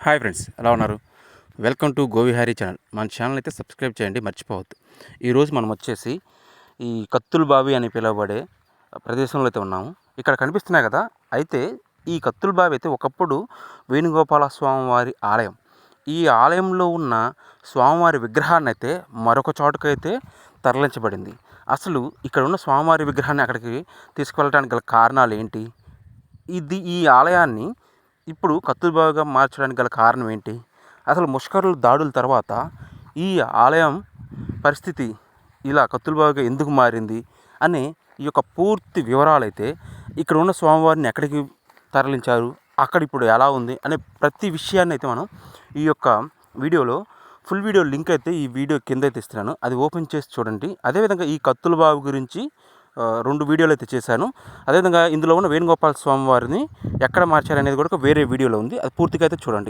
Hi friends, ఎలా ఉన్నారు? Welcome to Govihari channel. మన ఛానల్ అయితే సబ్స్క్రైబ్ చేయండి, మర్చిపోవద్దు. ఈరోజు మనం వచ్చేసి ఈ కత్తుల బావి అని పిలువబడే ప్రదేశంలో అయితే ఉన్నాము. ఇక్కడ కనిపిస్తున్నాయి కదా. అయితే ఈ కత్తుల బావి అయితే ఒకప్పుడు వేణుగోపాల స్వామివారి ఆలయం. ఈ ఆలయంలో ఉన్న స్వామివారి విగ్రహాన్ని అయితే మరొక చోటుకైతే తరలించబడింది. అసలు ఇక్కడ ఉన్న స్వామివారి విగ్రహాన్ని అక్కడికి తీసుకువెళ్ళడానికి గల కారణాలు ఏంటి? ఈ ఆలయాన్ని ఇప్పుడు కత్తుల బావిగా మార్చడానికి గల కారణం ఏంటి? అసలు ముష్కరుల దాడుల తర్వాత ఈ ఆలయం పరిస్థితి ఇలా కత్తుల బావిగా ఎందుకు మారింది అనే ఈ యొక్క పూర్తి వివరాలైతే, ఇక్కడ ఉన్న స్వామివారిని ఎక్కడికి తరలించారు, అక్కడ ఇప్పుడు ఎలా ఉంది అనే ప్రతి విషయాన్ని అయితే మనం ఈ యొక్క వీడియోలో ఫుల్ వీడియో లింక్ అయితే ఈ వీడియో కింద అయితే ఇస్తున్నాను. అది ఓపెన్ చేసి చూడండి. అదేవిధంగా ఈ కత్తుల బావి గురించి 2 వీడియోలు అయితే చేశాను. అదేవిధంగా ఇందులో ఉన్న వేణుగోపాల స్వామి వారిని ఎక్కడ మార్చారనేది కూడా వేరే వీడియోలో ఉంది. అది పూర్తిగా అయితే చూడండి.